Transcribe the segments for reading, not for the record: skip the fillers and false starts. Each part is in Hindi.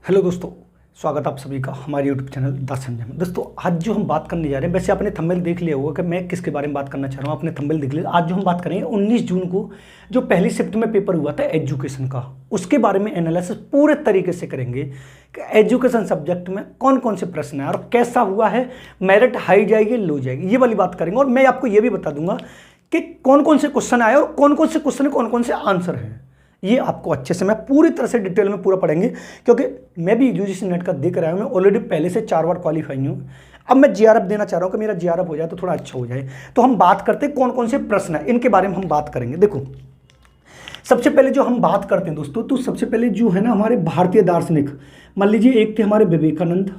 हेलो दोस्तों, स्वागत आप सभी का हमारे यूट्यूब चैनल द संजय में। दोस्तों आज जो हम बात करने जा रहे हैं, वैसे आपने थंबनेल देख लिया होगा कि मैं किसके बारे में बात करना चाह रहा हूँ। आपने थंबनेल देख लिया। आज जो हम बात करेंगे 19 जून को जो पहली शिफ्ट में पेपर हुआ था एजुकेशन का, उसके बारे में एनालिसिस पूरे तरीके से करेंगे कि एजुकेशन सब्जेक्ट में कौन कौन से प्रश्न है और कैसा हुआ है, मेरिट हाई जाएगी लो जाएगी, ये वाली बात करेंगे। और मैं आपको ये भी बता दूंगा कि कौन कौन से क्वेश्चन आए और कौन कौन से क्वेश्चन कौन कौन से आंसर हैं। ये आपको अच्छे से मैं पूरी तरह से डिटेल में पूरा पढ़ेंगे, क्योंकि मैं भी यूजीसी नेट का देख रहा हूँ। मैं ऑलरेडी पहले से 4 बार क्वालिफाई हूँ। अब मैं जीआरएफ देना चाह रहा हूँ कि मेरा जीआरएफ हो जाए तो थोड़ा अच्छा हो जाए। तो हम बात करते हैं कौन कौन से प्रश्न है, इनके बारे में हम बात करेंगे। देखो सबसे पहले जो हम बात करते हैं दोस्तों, तो सबसे पहले जो है ना हमारे भारतीय दार्शनिक, मान लीजिए एक थे हमारे विवेकानंद,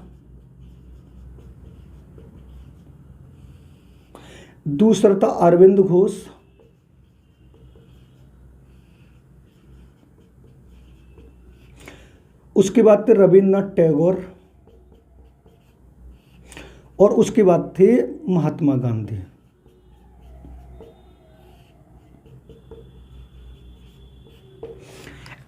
दूसरा था अरविंद घोष, उसके बाद थे रविन्द्रनाथ टैगोर और उसके बाद थे महात्मा गांधी।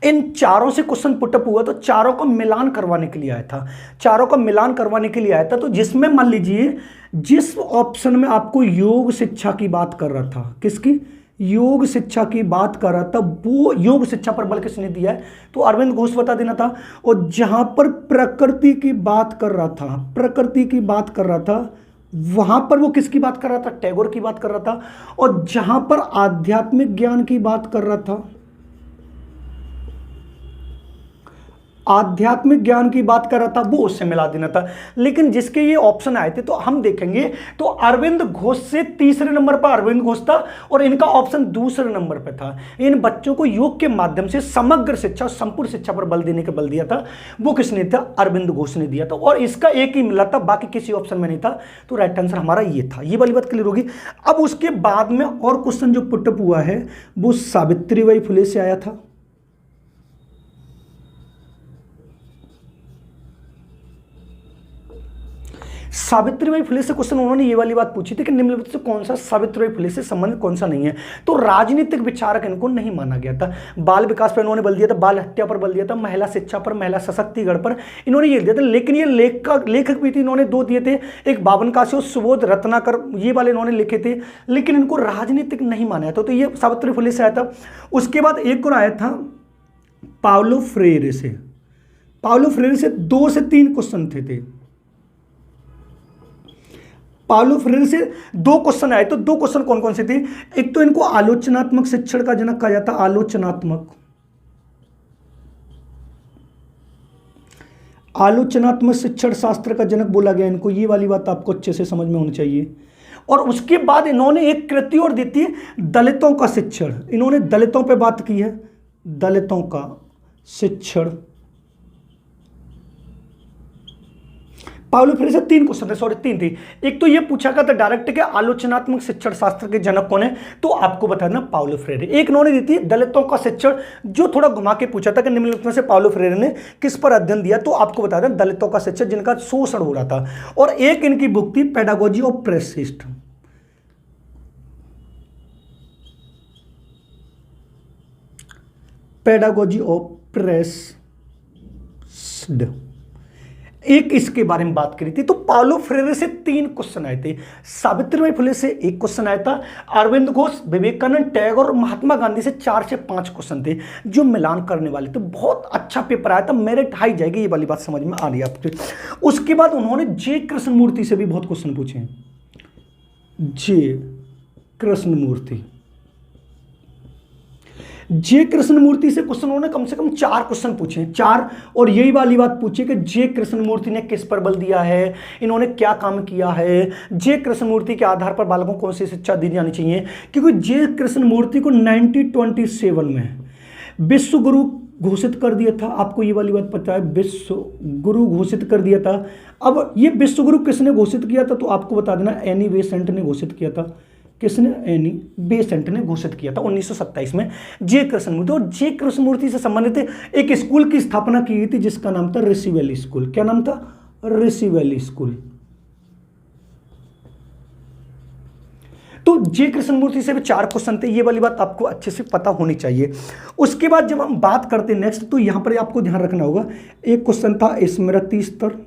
इन चारों से क्वेश्चन पुटअप हुआ, तो चारों का मिलान करवाने के लिए आया था। चारों का मिलान करवाने के लिए आया था, तो जिसमें मान लीजिए जिस ऑप्शन में आपको योग शिक्षा की बात कर रहा था, किसकी, योग शिक्षा की बात कर रहा था, वो योग शिक्षा पर बल किसने दिया है, तो अरविंद घोष बता देना था। और जहां पर प्रकृति की बात कर रहा था, प्रकृति की बात कर रहा था, वहां पर वो किसकी बात कर रहा था, टैगोर की बात कर रहा था। और जहां पर आध्यात्मिक ज्ञान की बात कर रहा था, आध्यात्मिक ज्ञान की बात कर रहा था, वो उससे मिला देना था। लेकिन जिसके ये ऑप्शन आए थे, तो हम देखेंगे तो अरविंद घोष से तीसरे नंबर पर अरविंद घोष था और इनका ऑप्शन दूसरे नंबर पर था। इन बच्चों को योग के माध्यम से समग्र शिक्षा, संपूर्ण शिक्षा पर बल देने का बल दिया था, वो किसने था, अरविंद घोष ने दिया था। और इसका एक ही मिला था, बाकी किसी ऑप्शन में नहीं था। तो राइट आंसर हमारा ये था। ये वाली बात क्लियर होगी। अब उसके बाद में और क्वेश्चन जो पुटअप हुआ है वो सावित्रीबाई फुले से आया था। सावित्रीबाई फुले से क्वेश्चन उन्होंने ये वाली बात पूछी थी कि निम्नलिखित से कौन सा सावित्रीबाई फुले से संबंधित कौन सा नहीं है। तो राजनीतिक विचारक इनको नहीं माना गया था। बाल विकास पर इन्होंने बल दिया था, बाल हत्या पर बल दिया था, महिला शिक्षा पर, महिला सशक्तिकरण पर इन्होंने ये दिया था। लेकिन ये लेखक भी थे, इन्होंने 2 दिए थे, एक बावन काशी और सुबोध रत्नाकर, ये वाले इन्होंने लिखे थे। लेकिन इनको राजनीतिक नहीं माना था। तो ये सावित्री फुले से आया था। उसके बाद एक और आया था पाउलो फ्रेरे से। पाउलो फ्रेरे से 2 से 3 क्वेश्चन थे। पाउलो फ्रेरे से 2 क्वेश्चन आए। तो 2 क्वेश्चन कौन कौन से थे, एक तो इनको आलोचनात्मक शिक्षण का जनक कहा जाता, आलोचनात्मक शिक्षण शास्त्र का जनक बोला गया इनको। ये वाली बात आपको अच्छे से समझ में होनी चाहिए। और उसके बाद इन्होंने एक कृति और दी थी, दलितों का शिक्षण। इन्होंने दलितों पे बात की है, दलितों का शिक्षण। पाउलो फ्रेरे से 3 क्वेश्चन थे, सॉरी 3 थी। एक तो ये पूछा गया था डायरेक्ट के आलोचनात्मक शिक्षण शास्त्र के जनक कौन है, तो आपको बताना पाउलो फ्रेरे। एक इन्होंने दी थी दलितों का शिक्षण, जो थोड़ा घुमा के पूछा था कि निम्नलिखित में से पाउलो फ्रेरे ने किस पर अध्ययन दिया, तो आपको बता दें दलितों का शिक्षण, जिनका शोषण हो रहा था। और एक इनकी बुक थी pedagogy of press system. Pedagogy of press, एक इसके बारे में बात करी थी। तो पाउलो फ्रेरे से 3 क्वेश्चन आए थे, सावित्रीबाई फुले से 1 क्वेश्चन आया था, अरविंद घोष, विवेकानंद, टैगोर और महात्मा गांधी से 4 से 5 क्वेश्चन थे जो मिलान करने वाले थे। बहुत अच्छा पेपर आया था, मेरिट हाई जाएगी, ये वाली बात समझ में आ रही है आपको। उसके बाद उन्होंने जे कृष्णमूर्ति से भी बहुत क्वेश्चन पूछे हैं। जे कृष्णमूर्ति से क्वेश्चन उन्होंने कम से कम 4 क्वेश्चन पूछे, 4। और यही वाली बात पूछी कि जे कृष्णमूर्ति ने किस पर बल दिया है, इन्होंने क्या काम किया है, जे कृष्णमूर्ति के आधार पर बालकों को कौन सी शिक्षा दी जानी चाहिए। क्योंकि जे कृष्णमूर्ति को 1927 में विश्व गुरु घोषित कर दिया था। आपको ये वाली बात पता है, विश्व गुरु घोषित कर दिया था। अब ये विश्व गुरु किसने घोषित किया था, तो आपको बता देना एनी बेसेंट ने घोषित किया था। किसने, एनी बेसेंट ने घोषित किया था 1927 में जे कृष्णमूर्ति। और जे कृष्णमूर्ति से संबंधित एक स्कूल की स्थापना की गई थी जिसका नाम था ऋषि वैली स्कूल। क्या नाम था, ऋषि वैली स्कूल। तो जे कृष्णमूर्ति से भी 4 क्वेश्चन थे, ये वाली बात आपको अच्छे से पता होनी चाहिए। उसके बाद जब हम बात करते हैं नेक्स्ट, तो यहां पर आपको ध्यान रखना होगा, एक क्वेश्चन था स्मृति स्तर,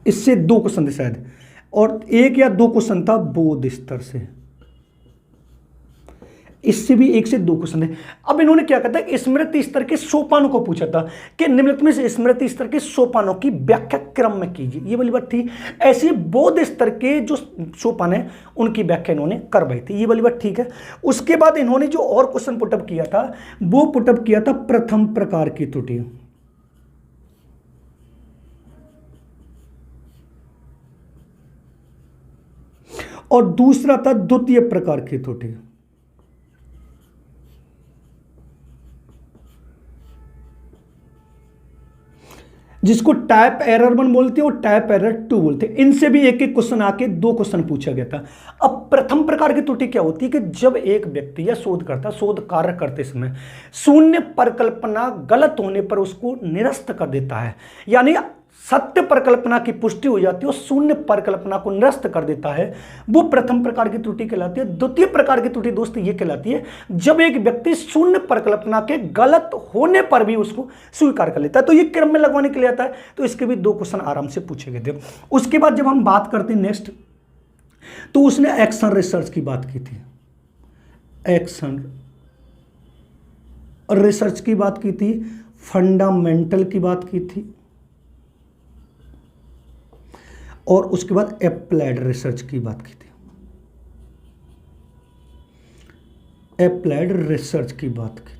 इससे 2 क्वेश्चन थे शायद, और 1 या 2 क्वेश्चन था बोध स्तर से, इससे भी 1 से 2 क्वेश्चन थे। अब इन्होंने क्या कहता है, स्मृति स्तर के सोपानों को पूछा था कि निम्नलिखित में से स्मृति स्तर के सोपानों की व्याख्या क्रम में कीजिए, ये वाली बात थी। ऐसे बोध स्तर के जो सोपान है उनकी व्याख्या इन्होंने करवाई थी, ये वाली बात ठीक है। उसके बाद इन्होंने जो और क्वेश्चन पुटअप किया था, वो पुटअप किया था प्रथम प्रकार की त्रुटि, और दूसरा था द्वितीय प्रकार की त्रुटि। जिसको टाइप एरर 1 बोलते हैं और टाइप एरर 2 बोलते हैं। इनसे भी एक एक क्वेश्चन आके 2 क्वेश्चन पूछा गया था। अब प्रथम प्रकार की त्रुटि क्या होती है कि जब एक व्यक्ति या शोधकर्ता शोध कार्य करते समय शून्य परिकल्पना गलत होने पर उसको निरस्त कर देता है, यानी सत्य परिकल्पना की पुष्टि हो जाती है और शून्य परिकल्पना को निरस्त कर देता है, वो प्रथम प्रकार की त्रुटि कहलाती है। द्वितीय प्रकार की त्रुटि दोस्त ये कहलाती है जब एक व्यक्ति शून्य परिकल्पना के गलत होने पर भी उसको स्वीकार कर लेता है। तो ये क्रम में लगवाने के लिए आता है, तो इसके भी 2 क्वेश्चन आराम से पूछे गए थे। उसके बाद जब हम बात करते हैं नेक्स्ट, तो उसने एक्शन रिसर्च की बात की थी, एक्शन रिसर्च की बात की थी, फंडामेंटल की बात की थी, और उसके बाद एप्लाइड रिसर्च की बात की थी, एप्लाइड रिसर्च की बात की थी।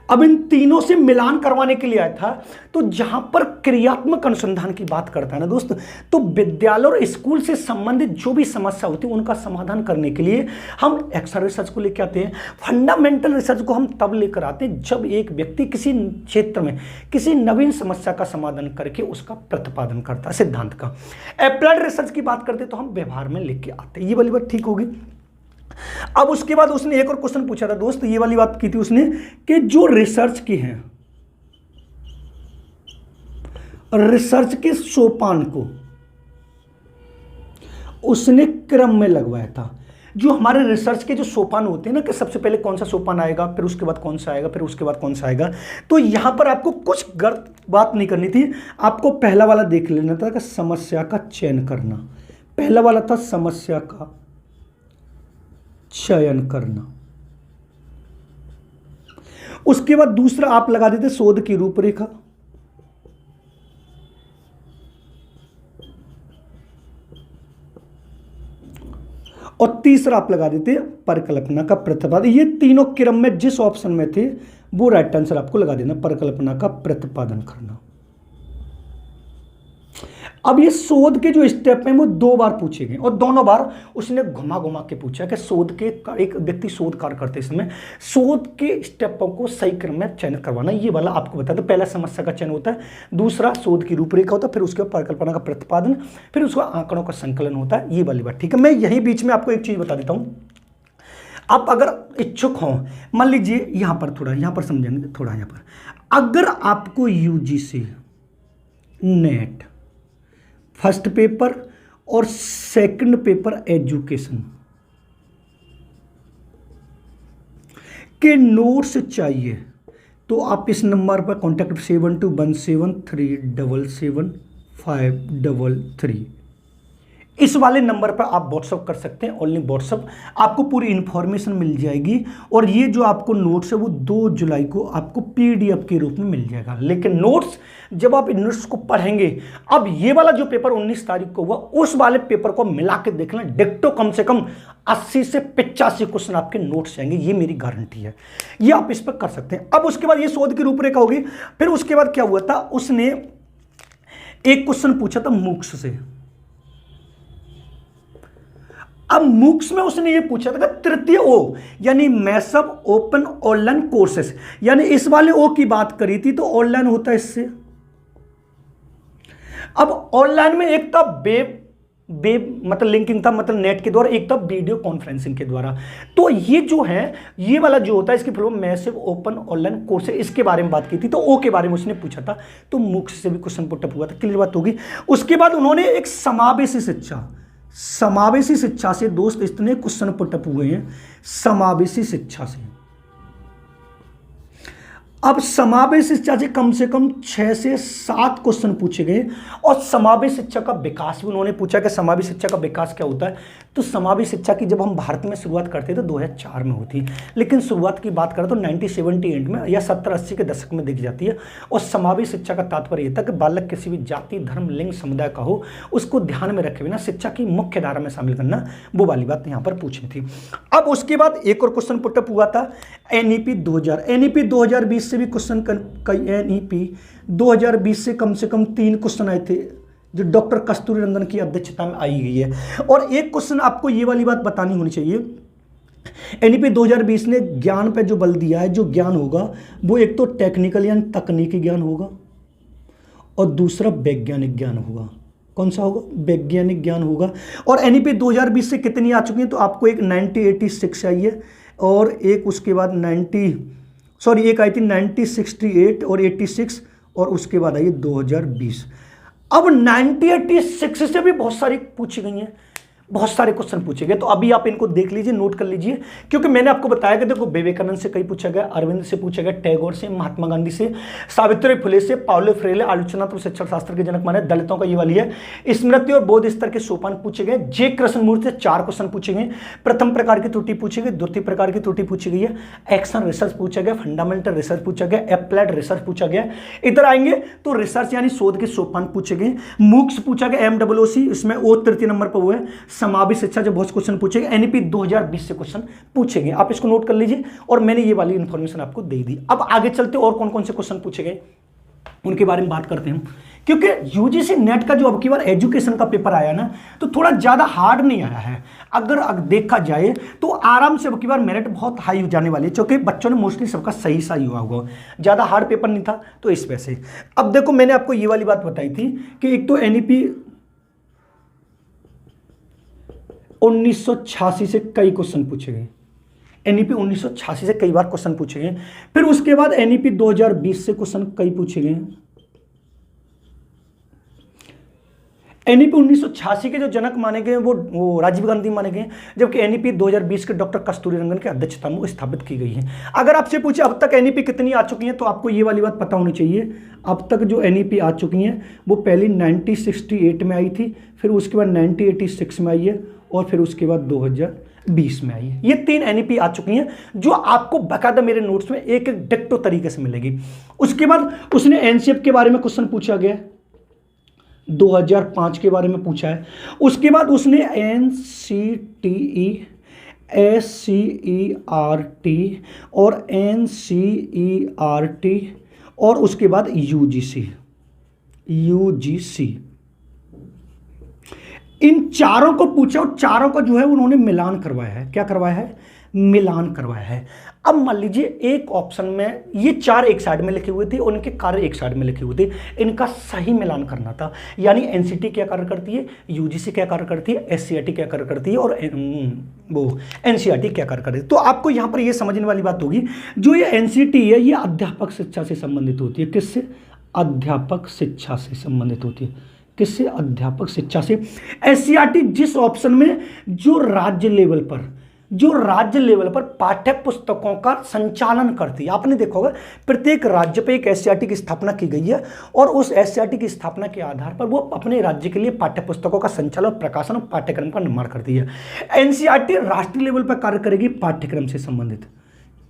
अब इन तीनों से मिलान करवाने के लिए आया था। तो जहां पर क्रियात्मक अनुसंधान की बात करता है ना दोस्त, तो विद्यालय और स्कूल से संबंधित जो भी समस्या होती है उनका समाधान करने के लिए हम एक्शन रिसर्च को लेकर आते हैं। फंडामेंटल रिसर्च को हम तब लेकर आते हैं जब एक व्यक्ति किसी क्षेत्र में किसी नवीन समस्या का समाधान करके उसका प्रतिपादन करता है, सिद्धांत का। एप्लाइड रिसर्च की बात करते तो हम व्यवहार में लेके आते हैं, ये वाली बात ठीक होगी। अब उसके बाद उसने एक और क्वेश्चन पूछा था दोस्त, ये वाली बात की थी उसने कि जो रिसर्च की है, रिसर्च के सोपान को उसने क्रम में लगवाया था। जो हमारे रिसर्च के जो सोपान होते हैं ना, कि सबसे पहले कौन सा सोपान आएगा, फिर उसके बाद कौन सा आएगा, फिर उसके बाद कौन सा आएगा, तो यहां पर आपको कुछ गलत बात नहीं करनी थी। आपको पहला वाला देख लेना था कि समस्या का चयन करना, पहला वाला था समस्या का चयन करना। उसके बाद दूसरा आप लगा देते शोध की रूपरेखा, और तीसरा आप लगा देते परिकल्पना का प्रतिपादन। ये तीनों क्रम में जिस ऑप्शन में थे वो राइट आंसर आपको लगा देना, परिकल्पना का प्रतिपादन करना। अब ये शोध के जो स्टेप हैं वो 2 बार पूछे गए, और दोनों बार उसने घुमा घुमा के पूछा कि शोध के एक व्यक्ति शोध कार्य करते समय शोध के स्टेपों को सही क्रम में चयन करवाना, ये वाला आपको बता दो। पहला समस्या का चयन होता है, दूसरा शोध की रूपरेखा होता है, फिर उसके बाद परिकल्पना का प्रतिपादन, फिर उसका आंकड़ों का संकलन होता है, ये वाली बात ठीक है। मैं यही बीच में आपको एक चीज बता देता हूँ, आप अगर इच्छुक हों, मान लीजिए यहां पर थोड़ा, यहां पर समझेंगे थोड़ा, यहां पर अगर आपको यूजीसी नेट फर्स्ट पेपर और सेकंड पेपर एजुकेशन के नोट्स चाहिए, तो आप इस नंबर पर कॉन्टैक्ट 7217377533 इस वाले नंबर पर आप व्हाट्सअप कर सकते हैं। ओनली व्हाट्सअप, आपको पूरी इन्फॉर्मेशन मिल जाएगी। और ये जो आपको नोट्स है वो 2 जुलाई को आपको पीडीएफ के रूप में मिल जाएगा। लेकिन नोट्स जब आप इन नोट्स को पढ़ेंगे, अब ये वाला जो पेपर 19 तारीख को हुआ उस वाले पेपर को मिला के देख लें, डिक्टो कम से कम 80 से 85 क्वेश्चन आपके नोट्स जाएंगे, ये मेरी गारंटी है। ये आप इस पर कर सकते हैं। अब उसके बाद ये शोध की रूपरेखा होगी। फिर उसके बाद क्या हुआ था, उसने एक क्वेश्चन पूछा था मूक्स से। अब मूक्स में उसने ये पूछा था कि तृतीय ओ यानी मैसअप ओपन ऑनलाइन कोर्सेस, यानी इस वाले ओ की बात करी थी तो ऑनलाइन होता है इससे। अब ऑनलाइन में एक था वेब वेब मतलब लिंकिंग था, मतलब नेट के द्वारा, एक था वीडियो कॉन्फ्रेंसिंग के द्वारा। तो ये जो है, ये वाला जो होता है इसकी full form massive open online course है, इसके बारे में बात की थी। तो ओ के बारे में उसने पूछा था, तो मुख्य से भी क्वेश्चन पुटअप हुआ था, क्लियर बात होगी। उसके बाद उन्होंने एक समावेशी शिक्षा से दोस्त इतने क्वेश्चन पुटअप हुए हैं समावेशी शिक्षा से। अब समावेश शिक्षा से कम 6 से 7 क्वेश्चन पूछे गए, और समावेश शिक्षा का विकास भी उन्होंने पूछा कि समावेश शिक्षा का विकास क्या होता है। तो समावेश शिक्षा की जब हम भारत में शुरुआत करते थे 2004 में होती, लेकिन शुरुआत की बात करें तो 1978 में या 70-80 के दशक में देखी जाती है। और समावेश शिक्षा का तात्पर्य यह था कि बालक किसी भी जाति, धर्म, लिंग, समुदाय का हो, उसको ध्यान में रखे बिना शिक्षा की मुख्य धारा में शामिल करना, वो वाली बात यहाँ पर पूछनी थी। अब उसके बाद एक और क्वेश्चन पुटअप हुआ था NEP 2000। NEP 2020 से भी क्वेश्चन कई, NEP 2020 से कम 3 क्वेश्चन आए थे, जो डॉक्टर कस्तूरी रंगन की अध्यक्षता में आई गई है। और एक क्वेश्चन आपको ये वाली बात बतानी होनी चाहिए, NEP 2020 ने ज्ञान पे जो बल दिया है, जो ज्ञान होगा वो एक तो टेक्निकल यानी तकनीकी ज्ञान होगा, और दूसरा वैज्ञानिक ज्ञान होगा। कौन सा होगा? वैज्ञानिक ज्ञान होगा। और NEP 2020 से कितनी आ चुकी है? तो आपको एक 1986 आई है, और एक उसके बाद एक आई थी 1968 और 86, और उसके बाद आई 2020। अब 1986 से भी बहुत सारी पूछी गई हैं, बहुत सारे क्वेश्चन पूछे गए। तो अभी आप इनको देख लीजिए, नोट कर लीजिए, क्योंकि मैंने आपको बताया कि देखो विवेकानंद से कई पूछा गया, अरविंद से पूछा गया, टैगोर से, महात्मा गांधी से, सावित्री फुले से, पाउलो फ्रेले, आलोचनात्मक शिक्षण शास्त्र के जनक माने, दलितों का ये वाली है, स्मृति और बोध स्तर के सोपान पूछे गए। जे कृष्णमूर्ति से 4 क्वेश्चन पूछे गए। प्रथम प्रकार की त्रुटि पूछी गई, द्वितीय प्रकार की त्रुटि पूछी गई है, एक्शन रिसर्च पूछा गया, फंडामेंटल रिसर्च पूछा गया, एप्लाइड रिसर्च पूछा गया। इधर आएंगे तो रिसर्च यानी शोध के सोपान पूछे गए। मूक्स पूछा गया, MOOC, इसमें ओ तृतीय नंबर पर हुआ है। समावेश शिक्षा से बहुत क्वेश्चन पूछेंगे, NEP 2020 से क्वेश्चन पूछेंगे, आप इसको नोट कर लीजिए। और मैंने ये वाली इंफॉर्मेशन आपको दे दी। अब आगे चलते और कौन कौन से क्वेश्चन पूछे गए उनके बारे में बात करते हैं, क्योंकि UGC नेट का जो अब की बार एजुकेशन का पेपर आया ना, तो थोड़ा ज्यादा हार्ड नहीं आया है। अगर देखा जाए तो आराम से अब की बार मेरिट बहुत हाई हो जाने वाली है, क्योंकि बच्चों ने मोस्टली सबका सही हुआ होगा, ज्यादा हार्ड पेपर नहीं था, तो इस वजह से। अब देखो मैंने आपको ये वाली बात बताई थी कि एक तो NEP 1986 से कई क्वेश्चन पूछे गए, NEP 1986 से कई बार क्वेश्चन पूछे गए। फिर उसके बाद NEP 2020 से क्वेश्चन कई पूछे गए। NEP 1986 के जो जनक माने गए वो राजीव गांधी माने गए, जबकि NEP 2020 के डॉक्टर कस्तूरी रंगन की अध्यक्षता में स्थापित की गई है। अगर आपसे पूछे अब तक NEP कितनी आ चुकी हैं, तो आपको ये वाली बात पता होनी चाहिए। अब तक जो NEP आ चुकी हैं वो पहली 1968 में आई थी, फिर उसके बाद 1986 में आई है, और फिर उसके बाद 2020 में आई है। ये 3 NEP आ चुकी हैं, जो आपको बाकायदा मेरे नोट्स में एक एक डिक्टो तरीके से मिलेगी। उसके बाद उसने NCERT के बारे में क्वेश्चन पूछा गया, 2005 के बारे में पूछा है। उसके बाद उसने NCTE, SCERT और NCERT, और उसके बाद UGC, इन चारों को पूछा, और चारों का जो है उन्होंने मिलान करवाया है। क्या करवाया है? मिलान करवाया है। अब मान लीजिए एक ऑप्शन में ये 4 एक साइड में लिखे हुए थे, उनके कार्य एक साइड में लिखे हुए थे, इनका सही मिलान करना था। यानी NCT क्या कार्य करती है, UGC क्या कार्य करती है, SCERT क्या कार्य करती है, और वो NCERT क्या कार्य करती है। तो आपको यहाँ पर ये समझने वाली बात होगी, जो ये NCT है ये अध्यापक शिक्षा से संबंधित होती है। किससे? अध्यापक शिक्षा से संबंधित होती है। किससे? अध्यापक शिक्षा से। SCERT जिस ऑप्शन में जो राज्य लेवल पर पाठ्य पुस्तकों का संचालन करती है। आपने देखा होगा प्रत्येक राज्य पे एक SCERT की स्थापना की गई है, और उस SCERT की स्थापना के आधार पर वो अपने राज्य के लिए पाठ्य पुस्तकों का संचालन, प्रकाशन और पाठ्यक्रम का निर्माण करती है। NCERT राष्ट्रीय लेवल पर कार्य करेगी, पाठ्यक्रम से संबंधित,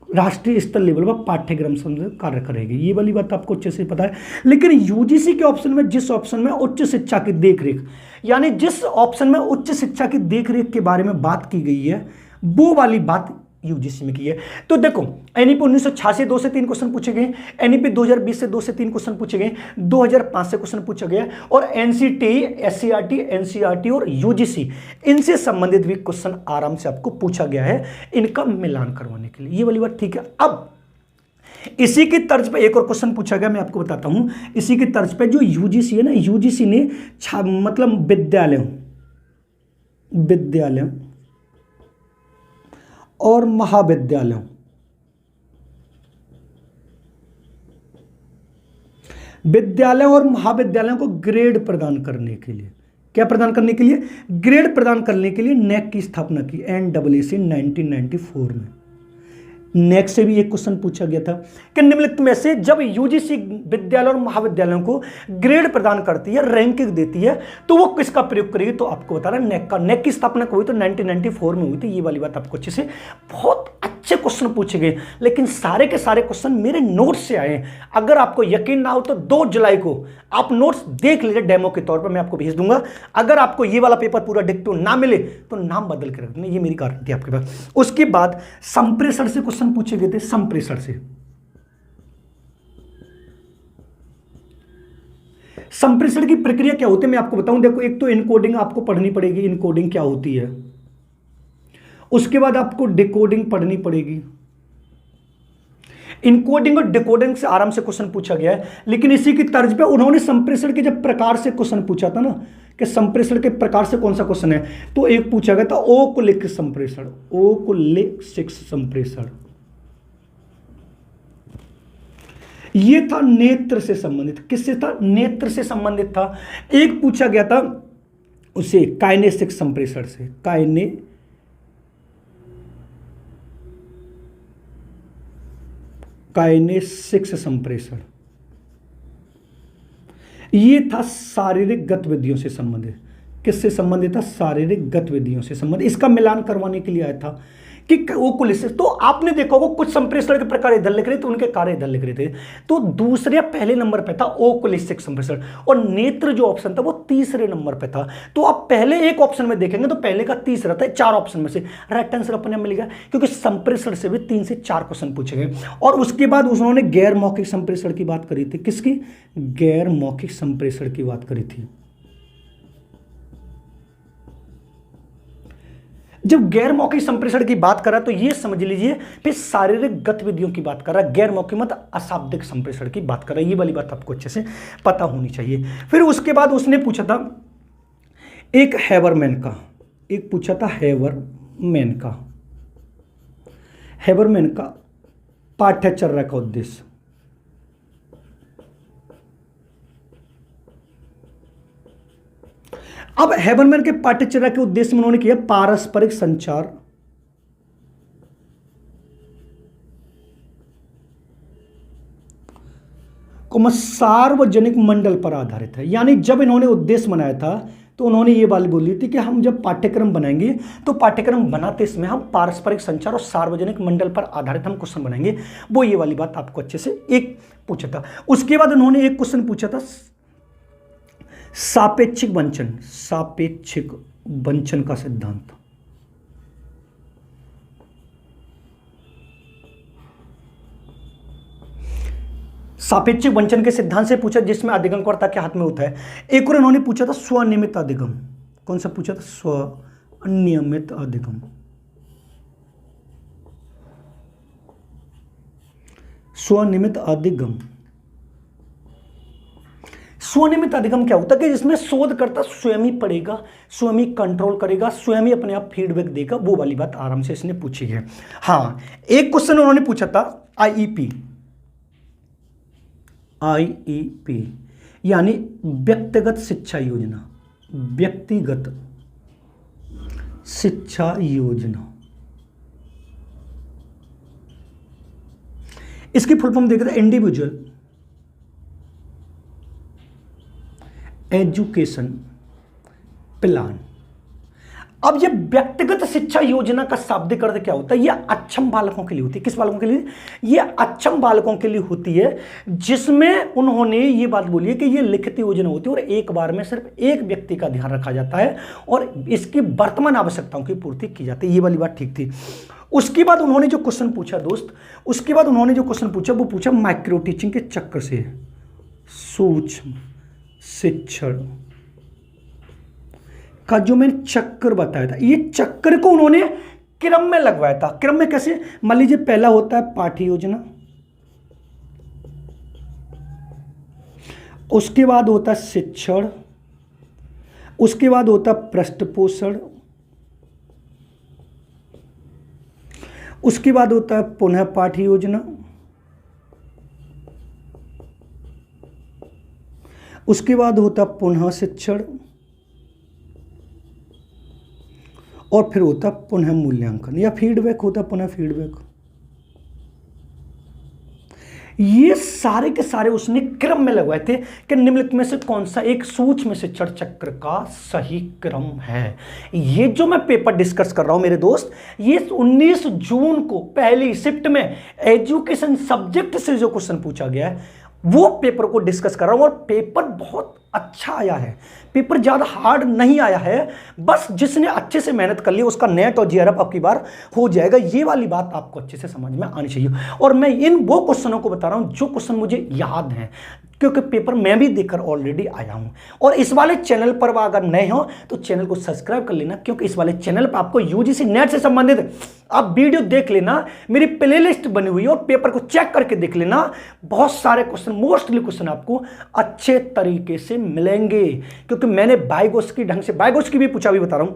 राष्ट्रीय स्तर लेवल पर पाठ्यक्रम से कार्य करेगी। ये वाली बात आपको अच्छे से पता है। लेकिन UGC के ऑप्शन में, जिस ऑप्शन में उच्च शिक्षा की देखरेख, यानी जिस ऑप्शन में उच्च शिक्षा की देखरेख के बारे में बात की गई है, वो वाली बात UGC में की है। तो देखो NEP 1986 2 से 3 क्वेश्चन पूछे गए, NEP 2020 से 2 से 3 क्वेश्चन पूछे गए, 2005 से क्वेश्चन पूछा गया, और NCT, SCERT, NCERT और UGC इनसे संबंधित भी क्वेश्चन आराम से आपको पूछा गया है, इनका मिलान करवाने के लिए। ये वाली बात ठीक है। अब इसी की तर्ज पे एक और क्वेश्चन पूछा गया, मैं आपको बताता हूं। इसी की तर्ज पे जो UGC है ना, UGC ने मतलब विद्यालयों, विद्यालयों और महाविद्यालयों और महाविद्यालयों को ग्रेड प्रदान करने के लिए, क्या प्रदान करने के लिए? ग्रेड प्रदान करने के लिए नेक की स्थापना की, NAAC 1994 में। नेक्स्ट से भी एक क्वेश्चन पूछा गया था कि निम्नलिखित में से जब यूजीसी विद्यालय और महाविद्यालयों को ग्रेड प्रदान करती है, रैंकिंग देती है, तो वो किसका प्रयोग करेगी? तो आपको बता रहा है नेक का। नेक की स्थापना हुई तो 1994 में हुई थी। ये वाली बात आपको अच्छे से, बहुत अच्छे क्वेश्चन पूछे गए, लेकिन सारे के सारे क्वेश्चन मेरे नोट्स से आए। अगर आपको यकीन ना हो तो 2 जुलाई को आप नोट्स देख लीजिए, डेमो के तौर पर मैं आपको भेज दूंगा। अगर आपको ये वाला पेपर पूरा डिक्टो ना मिले तो नाम बदल के रख देना, ये मेरी गारंटी आपके पास। उसके बाद संप्रेषण से क्वेश्चन पूछे गए थे। संप्रेषण की प्रक्रिया क्या होती है मैं आपको बताऊं। देखो, एक तो इनकोडिंग आपको पढ़नी पड़ेगी, इनकोडिंग क्या होती है। उसके बाद आपको डिकोडिंग पढ़नी पड़ेगी। इनकोडिंग और डिकोडिंग से आराम से क्वेश्चन पूछा गया है, लेकिन इसी की तर्ज पे उन्होंने संप्रेषण के जब प्रकार से क्वेश्चन पूछा था ना, कि संप्रेषण के प्रकार से कौन सा क्वेश्चन है, तो एक पूछा गया था ओकुलिक संप्रेषण। ओकुलिक संप्रेषण ये था नेत्र से संबंधित। किससे था? नेत्र से संबंधित था। एक पूछा गया था उसे काइनेसिक संप्रेषण से, काइनेसिक्स संप्रेषण। ये था शारीरिक गतिविधियों से संबंधित। किससे संबंधित था? शारीरिक गतिविधियों से संबंधित। इसका मिलान करवाने के लिए आया था कि ओकुलिसिस। तो आपने देखा होगा कुछ संप्रेषण के प्रकार इधर लिख रहे थे, उनके कार्य इधर लिख रहे थे। तो दूसरे या पहले नंबर पे था ओकुलिसिक संप्रेषण, और नेत्र जो ऑप्शन था वो तीसरे नंबर पे था। तो आप पहले एक ऑप्शन में देखेंगे तो पहले का तीसरा था, 4 ऑप्शन में से राइट आंसर अपने मिल गया, क्योंकि संप्रेषण से भी 3 से 4 क्वेश्चन पूछे गए। और उसके बाद उन्होंने गैर मौखिक संप्रेषण की बात करी थी। किसकी? गैर मौखिक संप्रेषण की बात करी थी। जब गैर मौखिक संप्रेषण की बात करा तो ये समझ लीजिए फिर शारीरिक गतिविधियों की बात कर रहा है। गैर मौखिक मत अशाब्दिक संप्रेषण की बात कर रहा है। ये वाली बात आपको अच्छे से पता होनी चाहिए। फिर उसके बाद उसने पूछा था एक हैबरमैन का, एक पूछा था हैबरमैन का पाठ्यचर्या का उद्देश्य। अब हैबरमैन के पाठ्यचर्या के उद्देश्य में उन्होंने किया पारस्परिक संचार, सार्वजनिक मंडल पर आधारित है। यानी जब इन्होंने उद्देश्य बनाया था तो उन्होंने ये बात बोली थी कि हम जब पाठ्यक्रम बनाएंगे तो पाठ्यक्रम बनाते इसमें हम पारस्परिक संचार और सार्वजनिक मंडल पर आधारित हम क्वेश्चन बनाएंगे। वो ये वाली बात आपको अच्छे से एक पूछा था। उसके बाद उन्होंने एक क्वेश्चन पूछा था सापेक्षिक वंचन का सिद्धांत। सापेक्षिक वंचन के सिद्धांत से पूछा जिसमें अधिगमकर्ता के हाथ में होता है। एक और इन्होंने पूछा था स्वनियमित अधिगम। कौन सा पूछा था? स्वनियमित अधिगम। स्वनियमित अधिगम। स्वनियमित अधिगम क्या होता है कि जिसमें शोधकर्ता स्वयं ही पढ़ेगा, स्वयं ही कंट्रोल करेगा, स्वयं ही अपने आप फीडबैक देगा। वो वाली बात आराम से इसने पूछी है। हाँ, एक क्वेश्चन उन्होंने पूछा था आईईपी यानी व्यक्तिगत शिक्षा योजना। व्यक्तिगत शिक्षा योजना, इसकी फुल फॉर्म देखते हैं इंडिविजुअल एजुकेशन प्लान। अब ये व्यक्तिगत शिक्षा योजना का शाब्दिक अर्थ क्या होता है? ये अक्षम बालकों के लिए होती है। किस बालकों के लिए? ये अक्षम बालकों के लिए होती है, जिसमें उन्होंने ये बात बोली है कि ये लिखित योजना होती है और एक बार में सिर्फ एक व्यक्ति का ध्यान रखा जाता है और इसकी वर्तमान आवश्यकताओं की पूर्ति की जाती है। ये वाली बात ठीक थी। उसके बाद उन्होंने जो क्वेश्चन पूछा दोस्त, उसके बाद उन्होंने जो क्वेश्चन पूछा वो पूछा माइक्रो टीचिंग के चक्र से सूक्ष्म शिक्षण का जो मैंने चक्र बताया था, ये चक्र को उन्होंने क्रम में लगवाया था। क्रम में कैसे? मान लीजिए पहला होता है पाठ्य योजना, उसके बाद होता है शिक्षण, उसके बाद होता है पृष्ठपोषण, उसके बाद होता है पुनः पाठ्य योजना, उसके बाद होता है पुनः शिक्षण, और फिर होता है पुनः मूल्यांकन या फीडबैक होता है, पुनः फीडबैक। ये सारे के सारे उसने क्रम में लगवाए थे कि निम्नलिखित में से कौन सा एक सूक्ष्म शिक्षण चक्र का सही क्रम है। ये जो मैं पेपर डिस्कस कर रहा हूं मेरे दोस्त, ये 19 जून को पहली शिफ्ट में एजुकेशन सब्जेक्ट से जो क्वेश्चन पूछा गया है वो पेपर को डिस्कस कर रहा हूं, और पेपर बहुत अच्छा आया है, पेपर ज़्यादा हार्ड नहीं आया है। बस जिसने अच्छे से मेहनत कर ली उसका नेट और जीआरएफ अब की बार हो जाएगा। ये वाली बात आपको अच्छे से समझ में आनी चाहिए। और मैं इन वो क्वेश्चनों को बता रहा हूं जो क्वेश्चन मुझे याद हैं, क्योंकि पेपर मैं भी देकर ऑलरेडी आया हूं। और इस वाले चैनल पर अगर नए हो तो चैनल को सब्सक्राइब कर लेना, क्योंकि इस वाले चैनल पर आपको यूजीसी नेट से संबंधित आप वीडियो देख लेना, मेरी प्लेलिस्ट बनी हुई है, और पेपर को चेक करके देख लेना। बहुत सारे क्वेश्चन, मोस्टली क्वेश्चन आपको अच्छे तरीके से मिलेंगे, क्योंकि मैंने बाइगोस्की ढंग से, बाइगोस्की भी पूछा, भी बता रहा हूं।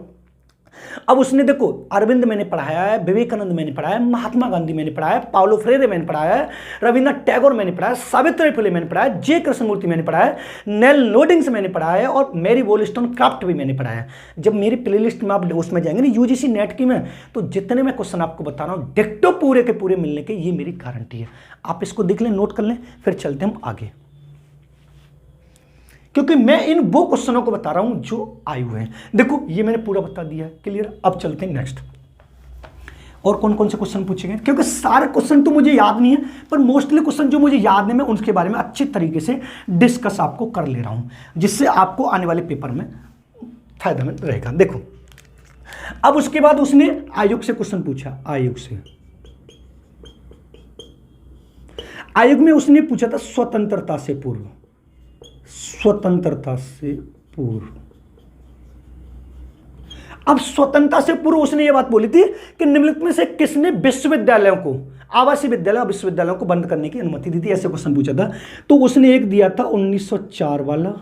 अब उसने देखो, अरविंद मैंने पढ़ाया है, विवेकानंद मैंने पढ़ाया है, महात्मा गांधी मैंने पढ़ाया है, पाउलो फ्रेरे मैंने पढ़ाया है, रविन्द्रनाथ टैगोर मैंने पढ़ाया है, सावित्री फुले मैंने पढ़ाया है, जे कृष्णमूर्ति मैंने पढ़ाया है, नेल नोडिंग्स मैंने पढ़ाया है, और मैरी वॉलस्टोनक्राफ्ट भी मैंने पढ़ाया है। जब मेरी प्लेलिस्ट में आप उसमें जाएंगे ना यूजीसी नेट की में, तो जितने मैं क्वेश्चन आपको बता रहा हूँ डिक्टो पूरे के पूरे मिलने के, ये मेरी गारंटी है। आप इसको देख लें, नोट कर लें, फिर चलते हम आगे, क्योंकि मैं इन वो क्वेश्चनों को बता रहा हूं जो आए हुए हैं। देखो ये मैंने पूरा बता दिया है, क्लियर। अब चलते हैं नेक्स्ट, और कौन कौन से क्वेश्चन पूछे गए, क्योंकि सारे क्वेश्चन तो मुझे याद नहीं है, पर मोस्टली क्वेश्चन जो मुझे याद है मैं उनके बारे में अच्छी तरीके से डिस्कस आपको कर ले रहा हूं, जिससे आपको आने वाले पेपर में फायदेमंद रहेगा। देखो अब उसके बाद उसने आयोग से क्वेश्चन पूछा, आयोग से, आयोग में उसने पूछा था स्वतंत्रता से पूर्व, स्वतंत्रता से पूर्व। अब स्वतंत्रता से पूर्व उसने ये बात बोली थी कि निम्नलिखित में से किसने विश्वविद्यालयों को, आवासीय विद्यालय और विश्वविद्यालयों को बंद करने की अनुमति दी थी, ऐसे क्वेश्चन पूछा था। तो उसने एक दिया था 1904 वाला,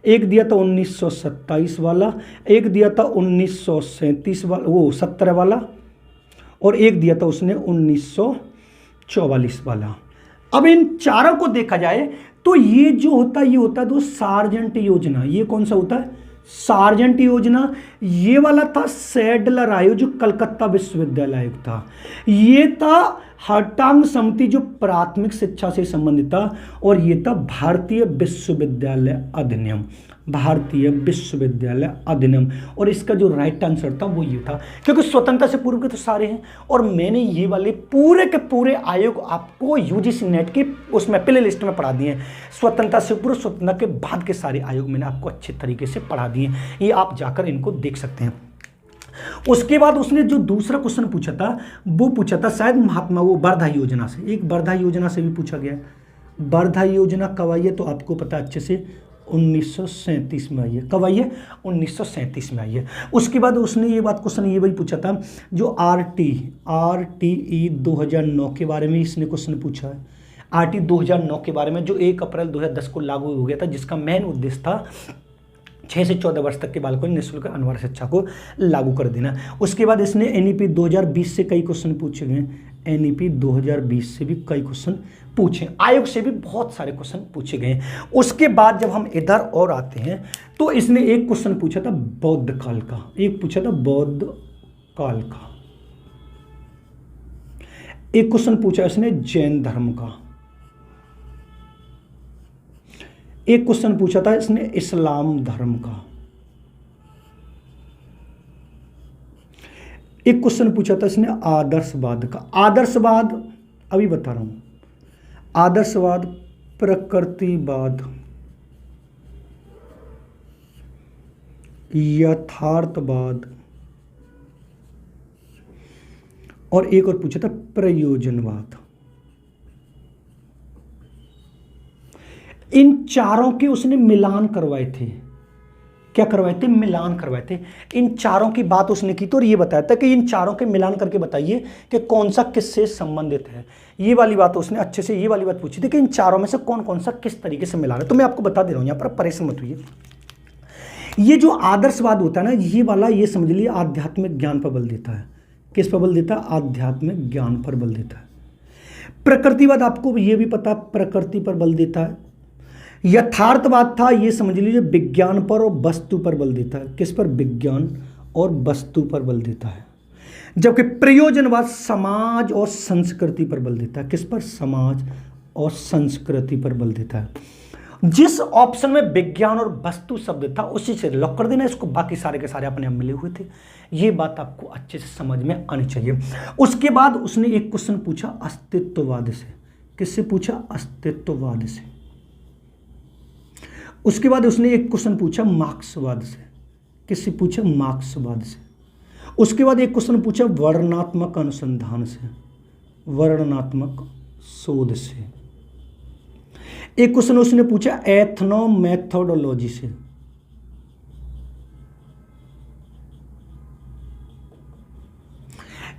एक दिया था 1927 वाला, एक दिया था 1937 वाला, वो 17 वाला, और एक दिया था उसने 1944 वाला। अब इन चारों को देखा जाए तो ये जो होता है, ये होता है दोस्त सार्जेंट योजना। ये कौन सा होता है, सार्जेंट योजना। ये वाला था सैडलर आयोग जो कलकत्ता विश्वविद्यालय आयोग था। ये था हर्टांग समिति जो प्राथमिक शिक्षा से संबंधित था, और ये था भारतीय विश्वविद्यालय अधिनियम, भारतीय विश्वविद्यालय अधिनियम। और इसका जो राइट आंसर था वो ये था, क्योंकि स्वतंत्रता से पूर्व के तो सारे हैं, और मैंने ये वाले पूरे के पूरे आयोग आपको यूजीसी नेट की उसमें प्ले लिस्ट में पढ़ा दिए हैं। स्वतंत्रता से पूर्व, स्वतंत्रता के बाद के सारे आयोग मैंने आपको अच्छे तरीके से पढ़ा दिए, ये आप जाकर इनको देख सकते हैं। उसके बाद उसने जो दूसरा क्वेश्चन पूछा था वो पूछा था शायद महात्मा वो वर्धा योजना से, एक वर्धा योजना से भी पूछा गया। वर्धा योजना कब आई है तो आपको पता अच्छे से, 1937 में आई है। कब आई है, 1937 में आई है। उसके बाद उसने ये बात क्वेश्चन ये भी पूछा था जो RTE 2009 के बारे में इसने क्वेश्चन पूछा है। RT 2009 के बारे में जो 1 अप्रैल 2010 को लागू हो गया था, जिसका मेन उद्देश्य था 6 से 14 वर्ष तक के बालकों में निःशुल्क अनिवार्य शिक्षा को लागू कर देना। उसके बाद इसने NEP 2020 से कई क्वेश्चन पूछे गए, NEP 2020 से भी कई क्वेश्चन पूछे, आयोग से भी बहुत सारे क्वेश्चन पूछे गए। उसके बाद जब हम इधर और आते हैं तो इसने एक क्वेश्चन पूछा था बौद्ध काल का, एक पूछा था बौद्ध काल का, एक क्वेश्चन पूछा इसने जैन धर्म का, एक क्वेश्चन पूछा था इसने इस्लाम धर्म का, एक क्वेश्चन पूछा था इसने आदर्शवाद का। आदर्शवाद अभी बता रहा हूं, आदर्शवाद, प्रकृतिवाद, यथार्थवाद, और एक और पूछा था प्रयोजनवाद। इन चारों के उसने मिलान करवाए थे। क्या करवाए थे, मिलान करवाए थे। इन चारों की बात उसने की तो, और ये बताया था कि इन चारों के मिलान करके बताइए कि कौन सा किससे संबंधित है। ये वाली बात उसने अच्छे से, ये वाली बात पूछी थी कि इन चारों में से कौन कौन सा किस तरीके से मिलान है। तो मैं आपको बता दे रहा हूं, यहां पर परेशान मत होइए। ये जो आदर्शवाद होता है ना, ये वाला, ये समझ लिए आध्यात्मिक ज्ञान पर बल देता है। किस पर बल देता है? आध्यात्मिक ज्ञान पर बल देता है। प्रकृतिवाद आपको ये भी पता, प्रकृति पर बल देता है। यथार्थवाद था, ये समझ लीजिए विज्ञान पर और वस्तु पर बल देता है। किस पर? विज्ञान और वस्तु पर बल देता है। जबकि प्रयोजनवाद समाज और संस्कृति पर बल देता है। किस पर? समाज और संस्कृति पर बल देता है। जिस ऑप्शन में विज्ञान और वस्तु शब्द था उसी से लॉक कर देना इसको, बाकी सारे के सारे अपने आप मिले हुए थे। ये बात आपको अच्छे से समझ में आनी चाहिए। उसके बाद उसने एक क्वेश्चन पूछा अस्तित्ववाद से। किससे पूछा? अस्तित्ववाद से। उसके बाद उसने एक क्वेश्चन पूछा मार्क्सवाद से। किससे पूछा? मार्क्सवाद से। उसके बाद एक क्वेश्चन पूछा वर्णनात्मक अनुसंधान से, वर्णनात्मक शोध से। एक क्वेश्चन उसने पूछा एथनो मेथोडोलॉजी से।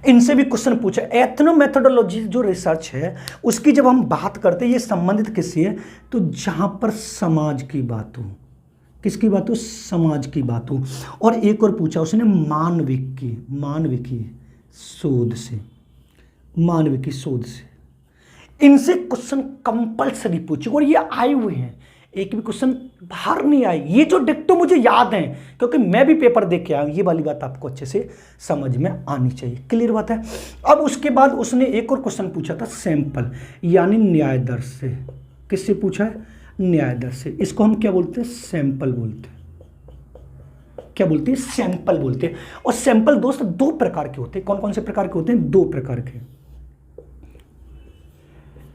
इनसे भी क्वेश्चन पूछा। एथनो मेथोडोलॉजी जो रिसर्च है उसकी जब हम बात करते हैं, ये संबंधित किससे है? तो जहां पर समाज की बात हो। किसकी बात हो? समाज की बात हो। और एक और पूछा उसने मानविकी शोध से, मानविकी शोध से। इनसे क्वेश्चन कंपल्सरी पूछे और ये आए हुए हैं, एक भी क्वेश्चन बाहर नहीं आए। ये जो डिक्टो मुझे याद है क्योंकि मैं भी पेपर देख के आया हूं। ये वाली बात आपको अच्छे से समझ में आनी चाहिए। क्लियर बात है। अब उसके बाद उसने एक और क्वेश्चन पूछा था सैंपल यानी न्याय दर्श से। किससे पूछा है? न्याय दर्श से। इसको हम क्या बोलते हैं? सैंपल बोलते हैं। क्या बोलते हैं? सैंपल बोलते हैं। और सैंपल दोस्त दो प्रकार के होते हैं। कौन कौन से प्रकार के होते हैं? दो प्रकार के।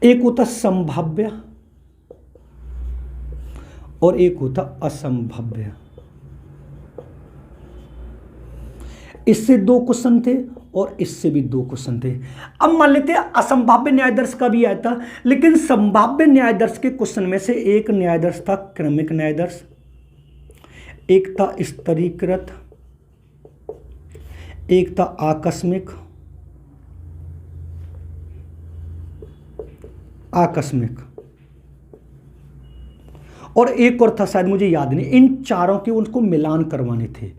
एक होता संभाव्य और एक होता असंभाव्य। इससे दो क्वेश्चन थे और इससे भी दो क्वेश्चन थे। अब मान लेते हैं असंभाव्य न्यायदर्श का भी आया था, लेकिन संभाव्य न्यायदर्श के क्वेश्चन में से एक न्यायदर्श था क्रमिक न्यायदर्श, एक था स्तरीकृत, एक था आकस्मिक। और एक और था शायद मुझे याद नहीं। इन चारों के उसको मिलान करवाने थे।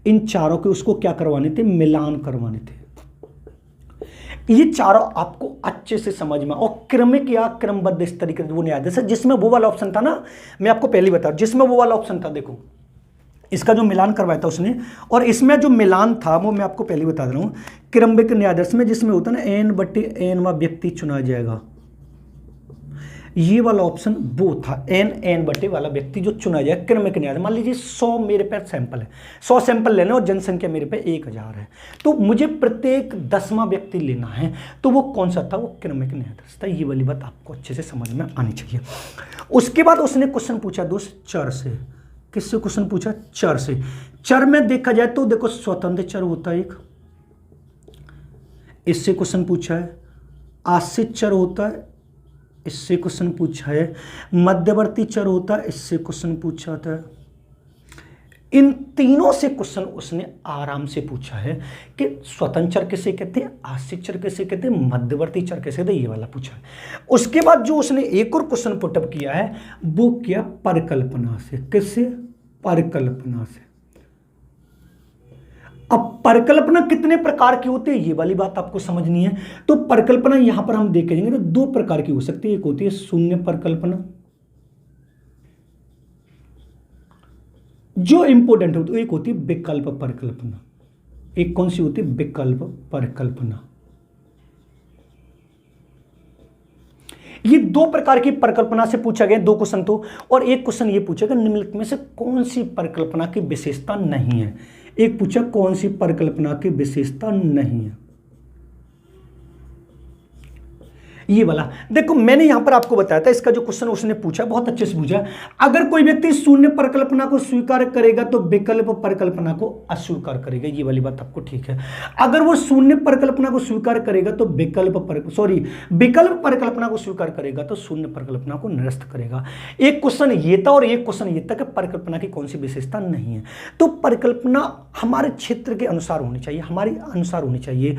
इन चारों के उसको क्या करवाने थे? मिलान करवाने थे। ये चारों आपको अच्छे से समझ में। और क्रमिक या क्रमबद्ध स्तरीकृत वो न्यायाधीश है जिसमें वो वाला ऑप्शन था ना, मैं आपको पहले बता रहा, जिसमें वो वाला ऑप्शन था। देखो इसका जो मिलान करवाया था उसने, और इसमें जो मिलान था वो मैं आपको पहले बता रहा हूं। क्रमिक न्यायाधीश में जिसमें होता ना n/n व्यक्ति चुना जाएगा, ये वाला ऑप्शन वो था। n/n वाला व्यक्ति जो चुना जाए क्रमिक न्यायाधीश। मान लीजिए 100 मेरे पे सैंपल है, 100 सैंपल लेने और जनसंख्या मेरे पे 1000 है, तो मुझे प्रत्येक 10वां व्यक्ति लेना है। तो वो कौन सा था? वो क्रमिक न्यायाधीश था। ये वाली बात आपको अच्छे से समझ में आनी चाहिए। उसके बाद उसने क्वेश्चन पूछा दोस्त चर से। किससे क्वेश्चन पूछा? चर से। चर में देखा जाए तो देखो स्वतंत्र चर होता है एक, इससे क्वेश्चन पूछा है। आश्रित चर होता है, इससे क्वेश्चन पूछा है। मध्यवर्ती चर होता है, इससे क्वेश्चन पूछा था। इन तीनों से क्वेश्चन उसने आराम से पूछा है कि स्वतंत्र चर किसे कहते हैं, आश्रित चर किसे कहते हैं, मध्यवर्ती चर किसे कहते हैं, ये वाला पूछा है। उसके बाद जो उसने एक और क्वेश्चन पुटअप किया है वो किया परिकल्पना से। किससे? परिकल्पना से। अब परिकल्पना कितने प्रकार की होती है ये वाली बात आपको समझनी है। तो परिकल्पना यहां पर हम देखेंगे तो दो प्रकार की हो सकती है। एक होती है शून्य परिकल्पना, जो इंपोर्टेंट हो, तो एक होती है विकल्प परिकल्पना। एक कौन सी होती है? विकल्प परिकल्पना। ये दो प्रकार की परिकल्पना से पूछा गया, दो क्वेश्चन तो। और एक क्वेश्चन ये पूछा गया निम्नलिखित में से कौन सी परिकल्पना की विशेषता नहीं है। एक पूछा कौन सी परिकल्पना की विशेषता नहीं है, ये वाला। देखो मैंने यहां पर आपको बताया था, इसका जो क्वेश्चन उसने पूछा बहुत अच्छे से पूछा। अगर कोई व्यक्ति शून्य परिकल्पना को स्वीकार करेगा तो विकल्प परिकल्पना को अस्वीकार करेगा, ये वाली बात आपको ठीक है। अगर वो शून्य परिकल्पना को स्वीकार करेगा तो विकल्प परिकल्पना को स्वीकार करेगा तो शून्य परिकल्पना को निरस्त करेगा। एक क्वेश्चन ये था और एक क्वेश्चन ये था कि परिकल्पना की कौन सी विशेषता नहीं है। तो परिकल्पना हमारे क्षेत्र के अनुसार होनी चाहिए, हमारे अनुसार होनी चाहिए,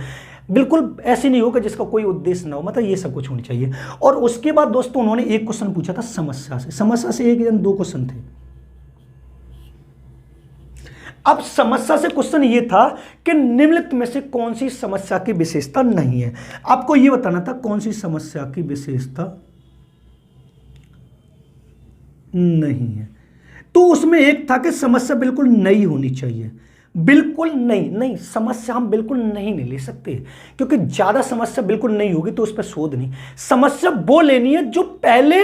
बिल्कुल ऐसे नहीं होगा जिसका कोई उद्देश्य ना हो, मतलब ये सब कुछ होनी चाहिए। और उसके बाद दोस्तों उन्होंने एक क्वेश्चन पूछा था समस्या से। समस्या से एक या दो क्वेश्चन थे। अब समस्या से क्वेश्चन ये था कि निम्नलिखित में से कौन सी समस्या की विशेषता नहीं है। आपको ये बताना था कौन सी समस्या की विशेषता नहीं है। तो उसमें एक था कि समस्या बिल्कुल नई होनी चाहिए। बिल्कुल नहीं, समस्या हम बिल्कुल नहीं ले सकते, क्योंकि ज्यादा समस्या बिल्कुल नहीं होगी तो उस पर शोध नहीं। समस्या वो लेनी है जो पहले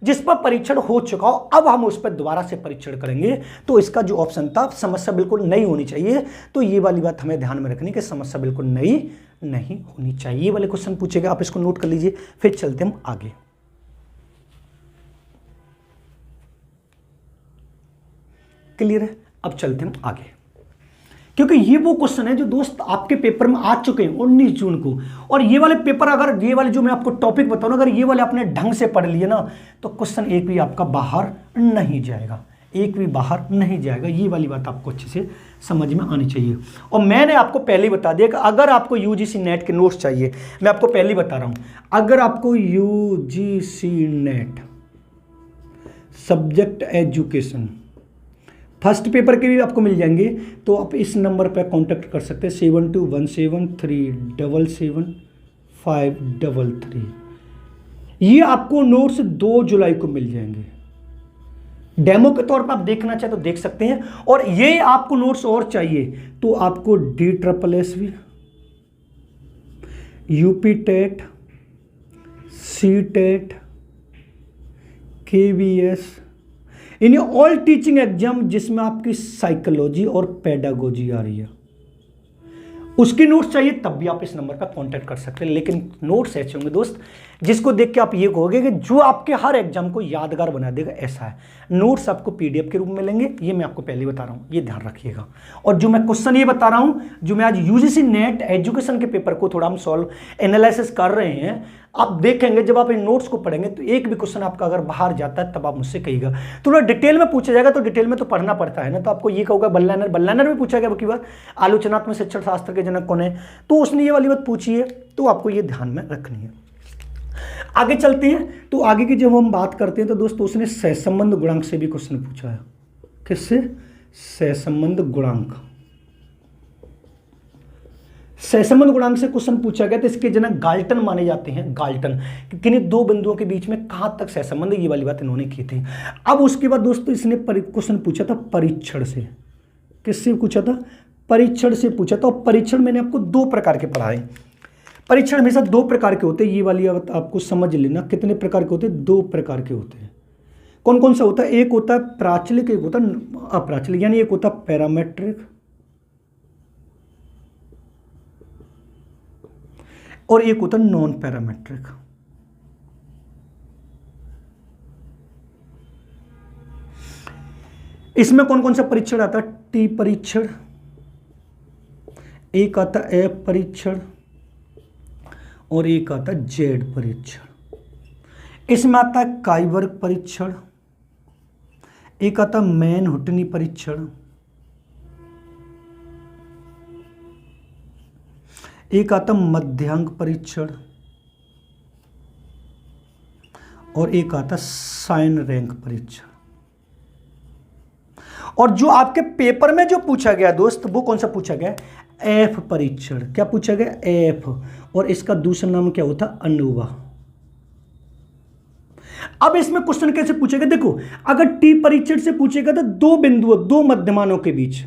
जिस पर परीक्षण हो चुका हो, अब हम उस पर दोबारा से परीक्षण करेंगे। तो इसका जो ऑप्शन था समस्या बिल्कुल नई होनी चाहिए, तो ये वाली बात हमें ध्यान में रखनी कि समस्या बिल्कुल नई नहीं होनी चाहिए। ये वाले क्वेश्चन पूछेगा, आप इसको नोट कर लीजिए। फिर चलते हम आगे। क्लियर है? अब चलते हम आगे, क्योंकि ये वो क्वेश्चन है जो दोस्त आपके पेपर में आ चुके हैं 19 जून को। और ये वाले पेपर, अगर ये वाले जो मैं आपको टॉपिक बताऊं, अगर ये वाले आपने ढंग से पढ़ लिए ना, तो क्वेश्चन एक भी आपका बाहर नहीं जाएगा, एक भी बाहर नहीं जाएगा। ये वाली बात आपको अच्छे से समझ में आनी चाहिए। और मैंने आपको पहले ही बता दिया कि अगर आपको यूजीसी नेट के नोट्स चाहिए, मैं आपको पहले ही बता रहा हूं, अगर आपको UGC net subject education first paper के भी आपको मिल जाएंगे, तो आप इस नंबर पर कांटेक्ट कर सकते हैं 7217377533। ये आपको नोट्स 2 जुलाई को मिल जाएंगे। डेमो के तौर पर आप देखना चाहे तो देख सकते हैं। और ये आपको नोट्स और चाहिए तो आपको DSSB, UP TET, C TET, KVS, in all teaching exam जिसमें आपकी साइकोलॉजी और पेडागोजी आ रही है, उसके नोट्स चाहिए तब भी आप इस नंबर पर कांटेक्ट कर सकते हैं। लेकिन नोट्स ऐसे होंगे दोस्त जिसको देख के आप ये कहोगे कि जो आपके हर एग्जाम को यादगार बना देगा, ऐसा है। नोट्स आपको PDF के रूप में मिलेंगे, ये मैं आपको पहले बता रहा हूँ, ये ध्यान रखिएगा। और जो मैं क्वेश्चन ये बता रहा हूँ, जो मैं आज यूजीसी नेट एजुकेशन के पेपर को थोड़ा हम सॉल्व एनालिसिस कर रहे हैं, आप देखेंगे जब आप इन नोट्स को पढ़ेंगे तो एक भी क्वेश्चन आपका अगर बाहर जाता है तब आप मुझसे कहिएगा। थोड़ा डिटेल में पूछा जाएगा तो डिटेल में तो पढ़ना पड़ता है ना, तो आपको ये कहूँगा बल्लानर में पूछा गया बाकी बार, आलोचनात्मक शिक्षण शास्त्र के जनक कौन है, तो उसने ये वाली बात पूछी है, तो आपको ये ध्यान में रखनी है। आगे चलते हैं, तो आगे की जब हम बात करते हैं तो दोस्तों उसने सहसंबंध गुणांक से भी क्वेश्चन पूछा है। किससे? सहसंबंध गुणांक। सहसंबंध गुणांक से क्वेश्चन पूछा गया, तो इसके जनक गाल्टन माने जाते हैं। गाल्टन किन्हीं दो बिंदुओं के बीच में कहां तक सहसंबंध, ये वाली बात इन्होंने की थी। अब उसके बाद दोस्तों इसने क्वेश्चन पूछा था परीक्षण से। किससे पूछा था? परीक्षण से पूछा था। और परीक्षण मैंने आपको 2 प्रकार के पढ़ाए। परीक्षण हमेशा 2 प्रकार के होते हैं, ये वाली आपको समझ लेना। कितने प्रकार के होते हैं? 2 प्रकार के होते हैं। कौन कौन सा होता है? एक होता है प्राचलिक, एक होता है अप्राचलिक, यानी एक होता है पैरामेट्रिक और एक होता है नॉन पैरामेट्रिक। इसमें कौन कौन सा परीक्षण आता है? T परीक्षण, एक आता है F परीक्षण और एक आता है Z परीक्षण। इसमें आता है काइबर्ग परीक्षण, एक आता है मैनहट्टनी परीक्षण, एक आता मध्यांक परीक्षण और एक आता साइन रैंक परीक्षण। और जो आपके पेपर में जो पूछा गया दोस्त, वो कौन सा पूछा गया? एफ परीक्षण। क्या पूछा गया? एफ। और इसका दूसरा नाम क्या होता? अनोवा। अब इसमें क्वेश्चन कैसे पूछेगा? देखो, अगर टी परीक्षण से पूछेगा तो 2 बिंदुओं, 2 मध्यमानों के बीच,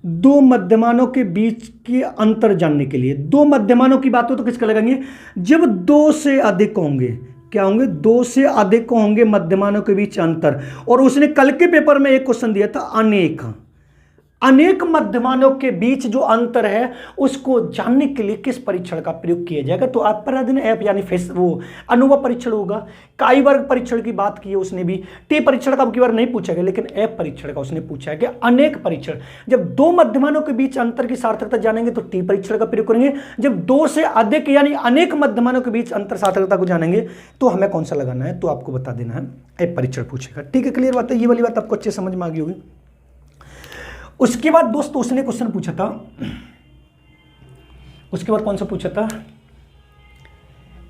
2 मध्यमानों के बीच के अंतर जानने के लिए, 2 मध्यमानों की बात हो तो किसका लगाएंगे? जब 2 से अधिक होंगे, क्या होंगे? 2 से अधिक होंगे मध्यमानों के बीच अंतर। और उसने कल के पेपर में एक क्वेश्चन दिया था अनेक, अनेक मध्यमानों के बीच जो अंतर है उसको जानने के लिए किस परीक्षण का प्रयोग किया जाएगा? तो आप पराधीन एफ यानी फेस वो अनोवा परीक्षण होगा। काइबर्ग परीक्षण की बात की है उसने भी। टी परीक्षण का अब की बार नहीं पूछा गया, लेकिन एफ परीक्षण का उसने पूछा है कि अनेक परीक्षण, जब 2 मध्यमानों के बीच अंतर की सार्थकता जानेंगे तो टी परीक्षण का प्रयोग करेंगे। जब 2 से अधिक यानी अनेक मध्यमानों के बीच अंतर सार्थकता को जानेंगे तो हमें कौन सा लगाना है? तो आपको बता देना है एफ परीक्षण पूछेगा। ठीक है, क्लियर बात है? ये वाली बात आपको अच्छे समझ में आ गई होगी। उसके बाद दोस्तों उसने क्वेश्चन पूछा था, उसके बाद कौन सा पूछा था?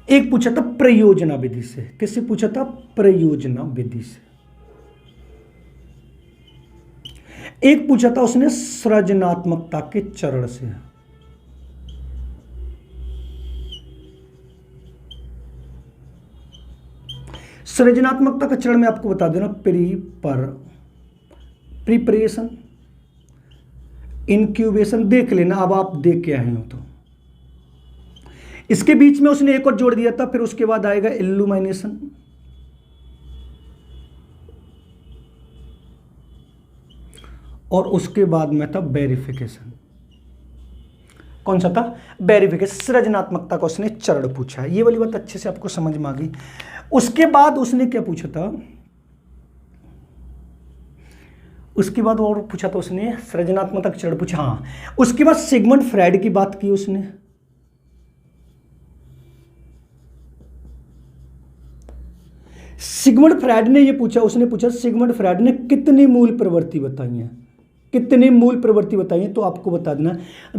एक पूछा था प्रयोजना विधि से। किससे पूछा था? प्रयोजना विधि से। एक पूछा था उसने सृजनात्मकता के चरण से। सृजनात्मकता का चरण में आपको बता देना, प्रिपरेशन, इंक्यूबेशन, देख लेना अब आप देख के आए हो तो। इसके बीच में उसने एक और जोड़ दिया था, फिर उसके बाद आएगा इल्यूमिनेशन, और उसके बाद में था वेरिफिकेशन। कौन सा था? वेरिफिकेशन। सृजनात्मकता का उसने चरण पूछा है, ये वाली बात अच्छे से आपको समझ में आ गई। उसके बाद उसने क्या पूछा था? उसके बाद और पूछा था उसने सृजनात्मकता का चरण पूछा, हाँ। उसके बाद सिगमंड फ्राइड की बात की उसने। सिगमंड फ्राइड ने ये पूछा, उसने पूछा सिगमंड फ्राइड ने कितनी मूल प्रवृत्ति बताई है, कितनी मूल प्रवृत्ति बताइए? तो आपको बता देना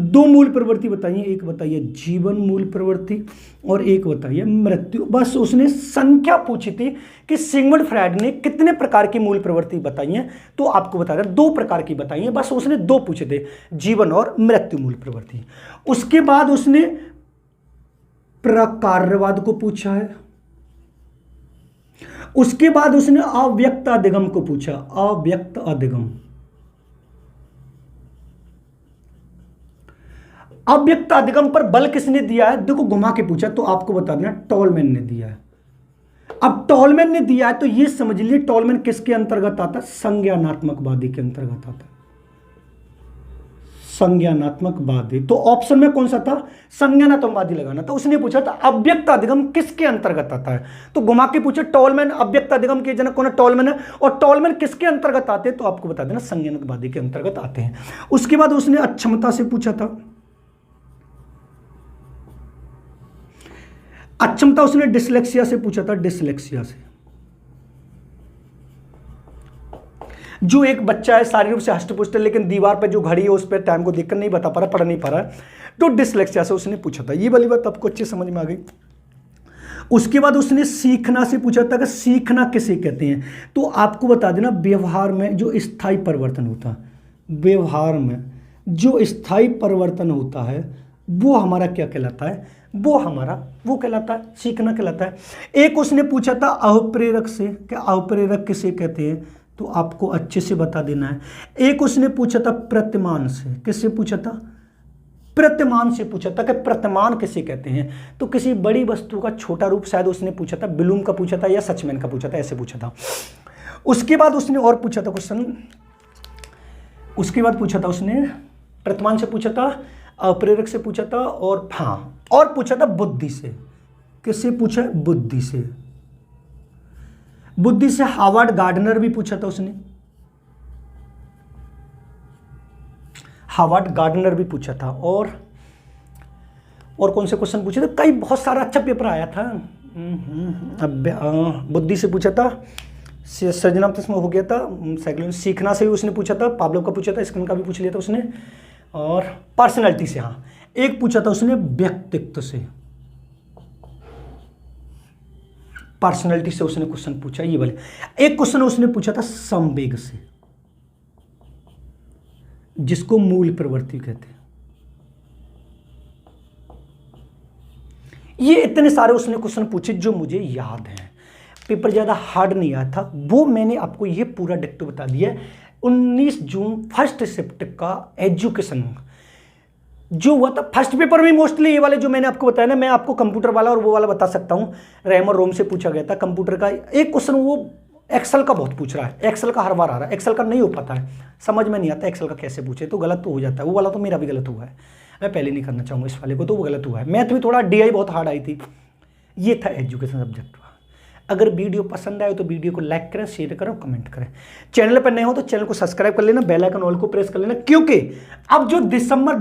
2 मूल प्रवृत्ति बताइए, एक बताइए जीवन मूल प्रवृत्ति और एक बताइए मृत्यु। बस उसने संख्या पूछी थी कि सिगमंड फ्राइड ने कितने प्रकार की मूल प्रवृत्ति बताई हैं, तो आपको बता देना 2 प्रकार की बताई हैं। बस उसने 2 पूछे थे, जीवन और मृत्यु मूल प्रवृत्ति। उसके बाद उसने प्रकार्यवाद को पूछा है। उसके बाद उसने अव्यक्त अधिगम को पूछा, अव्यक्त अधिगम। अव्यक्त अधिगम पर बल किसने दिया है? देखो घुमा के पूछा तो आपको बता देना टॉलमैन ने दिया है। अब टॉलमैन ने दिया है तो ये समझ लीजिए टॉलमैन किसके अंतर्गत आता है? संज्ञानात्मकवादी के अंतर्गत आता है, संज्ञानात्मकवादी। तो ऑप्शन में कौन सा था? संज्ञानात्मकवादी लगाना था। उसने पूछा था अव्यक्त अधिगम किसके अंतर्गत आता है, तो घुमा के पूछा टॉलमैन। अव्यक्त अधिगम के जनक कौन है? टॉलमैन है। और टॉलमैन किसके अंतर्गत आते हैं? तो आपको बता देना संज्ञानात्मकवादी के अंतर्गत आते हैं। उसके बाद उसने अक्षमता से पूछा था, अक्षमता उसने डिसलेक्सिया से पूछा था, डिसलेक्सिया से। जो एक बच्चा है शारीरिक रूप से हष्टपुष्ट लेकिन दीवार पे जो घड़ी है उस पर टाइम को देखकर नहीं बता पा रहा, पढ़ नहीं पा रहा है, तो डिसलेक्सिया से उसने पूछा था। ये वाली बात आपको अच्छी समझ में आ गई। उसके बाद उसने सीखना से पूछा था कि सीखना किसे कहते हैं, तो आपको बता देना व्यवहार में जो स्थायी परिवर्तन होता है, व्यवहार में जो स्थायी परिवर्तन होता है वो हमारा क्या कहलाता है? वो कहलाता है सीखना कहलाता है। एक उसने पूछा था अवप्रेरक से, क्या अवप्रेरक किसे कहते हैं, तो आपको अच्छे से बता देना है। एक उसने पूछा था प्रतिमान से, किससे पूछा था? प्रतिमान से पूछा था कि प्रतिमान किसे कहते हैं, तो किसी बड़ी वस्तु का छोटा रूप शायद उसने पूछा था, ब्लूम का पूछा था या सचमैन का पूछा था, ऐसे पूछा था। उसके बाद उसने और पूछा था क्वेश्चन, उसके बाद पूछा था उसने प्रतिमान से पूछा था, अप्रेरक से पूछा था, और हाँ और पूछा था बुद्धि से। किससे पूछा? बुद्धि से। बुद्धि से हावर्ड गार्डनर भी पूछा था उसने, हावर्ड गार्डनर भी पूछा था। और कौन से क्वेश्चन पूछे थे? कई बहुत सारा अच्छा पेपर आया था। बुद्धि से पूछा था, सृजनात्मक में हो गया था, साइकोलॉजी सीखना से भी उसने पूछा था, पावलोव का पूछा था, स्किनर का भी पूछ लिया था उसने, और पर्सनैलिटी से हाँ एक पूछा था उसने व्यक्तित्व से, पर्सनैलिटी से उसने क्वेश्चन पूछा ये वाले। एक क्वेश्चन उसने पूछा था संवेग से, जिसको मूल प्रवृत्ति कहते हैं। ये इतने सारे उसने क्वेश्चन पूछे जो मुझे याद हैं, पेपर ज्यादा हार्ड नहीं आया था, वो मैंने आपको ये पूरा डिक्टो बता दिया। 19 जून फर्स्ट शिफ्ट का एजुकेशन जो हुआ था, फर्स्ट पेपर में मोस्टली ये वाले जो मैंने आपको बताया ना, मैं आपको कंप्यूटर वाला और वो वाला बता सकता हूं। रैम और रोम से पूछा गया था कंप्यूटर का एक क्वेश्चन, वो एक्सेल का बहुत पूछ रहा है, एक्सेल का हर बार आ रहा है, एक्सेल का नहीं हो पाता है, समझ में नहीं आता एक्सेल का कैसे पूछे, तो गलत तो हो जाता है। वो वाला तो मेरा भी गलत हुआ है, मैं पहले नहीं करना चाहूँगा इस वाले को, तो वो गलत हुआ है। मैथ भी थोड़ा DI बहुत हार्ड आई थी। ये था एजुकेशन सब्जेक्ट। अगर वीडियो पसंद आए तो वीडियो को लाइक करें, शेयर करें, कमेंट करें। चैनल पर नए हो तो चैनल को सब्सक्राइब कर लेना, बेल आइकन ऑल को प्रेस कर लेना, क्योंकि अब जो दिसंबर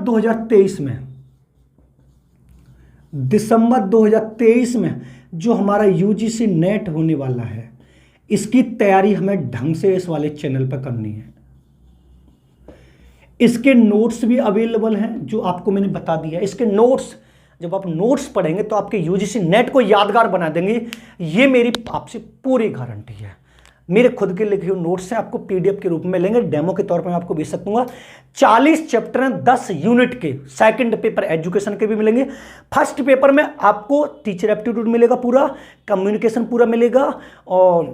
2023 में जो हमारा UGC नेट होने वाला है, इसकी तैयारी हमें ढंग से इस वाले चैनल पर करनी है। इसके नोट्स भी अवेलेबल हैं जो आपको मैंने बता दिया। इसके नोट्स जब आप नोट्स पढ़ेंगे तो आपके UGC नेट को यादगार बना देंगे, ये मेरी आपसे पूरी गारंटी है। मेरे खुद के लिखे हुए नोट्स हैं, आपको पीडीएफ के रूप में मिलेंगे, डेमो के तौर पर मैं आपको भेज सकता हूँ। 40 चैप्टर हैं 10 यूनिट के, सेकंड पेपर एजुकेशन के भी मिलेंगे। फर्स्ट पेपर में आपको टीचर एप्टीट्यूड मिलेगा पूरा, कम्युनिकेशन पूरा मिलेगा, और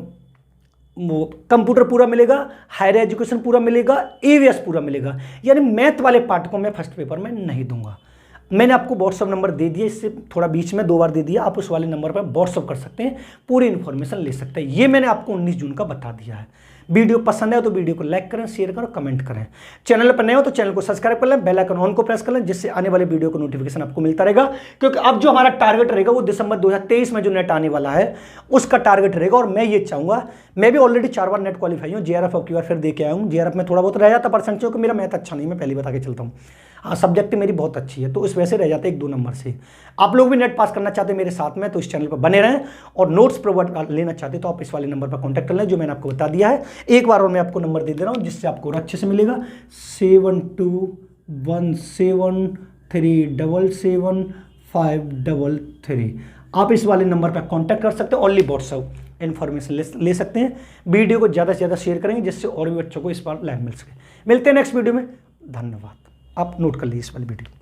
कंप्यूटर पूरा मिलेगा, हायर एजुकेशन पूरा मिलेगा, ईवीएस पूरा मिलेगा। यानी मैथ वाले पार्ट को मैं फर्स्ट पेपर में नहीं दूंगा। मैंने आपको व्हाट्सअप नंबर दे दिया, इससे थोड़ा बीच में 2 बार दे दिया, आप उस वाले नंबर पर व्हाट्सअप कर सकते हैं, पूरी इन्फॉर्मेशन ले सकते हैं। ये मैंने आपको 19 जून का बता दिया है। वीडियो पसंद है तो वीडियो को लाइक करें, शेयर करें, कमेंट करें। चैनल पर नए हो तो चैनल को सब्सक्राइब कर लें, बेल आइकन ऑन को प्रेस कर लें, जिससे आने वाले वीडियो को नोटिफिकेशन आपको मिलता रहेगा। क्योंकि अब जो हमारा टारगेट रहेगा वो दिसंबर 2023 में जो नेट आने वाला है उसका टारगेट रहेगा। और मैं ये चाहूंगा, मैं भी ऑलरेडी 4 बार नेट क्वालिफाई हूँ, जेआरएफ अब की बार फिर दे के आया हूँ। जेआरएफ में थोड़ा बहुत रह जाता परसेंट, क्योंकि मेरा मैथ अच्छा नहीं, मैं पहले बता के चलता हूँ। हाँ, सब्जेक्ट मेरी बहुत अच्छी है, तो इस वजह से रह जाते 1-2 नंबर से। आप लोग भी नेट पास करना चाहते हैं मेरे साथ में तो इस चैनल पर बने रहें, और नोट्स प्रोवाइड लेना चाहते तो आप इस वाले नंबर पर कॉन्टैक्ट कर लें जो मैंने आपको बता दिया है। एक बार और मैं आपको नंबर दे रहा हूँ जिससे आपको अच्छे से मिलेगा, 72177533। आप इस वाले नंबर पर कॉन्टैक्ट कर सकते हैं, ओनली व्हाट्सएप इन्फॉर्मेशन ले सकते हैं। वीडियो को ज़्यादा से ज़्यादा शेयर करेंगे जिससे और भी बच्चों को इस बार लाइव मिल सके। मिलते हैं नेक्स्ट वीडियो में, धन्यवाद। आप नोट कर लीजिए इस वाली वीडियो।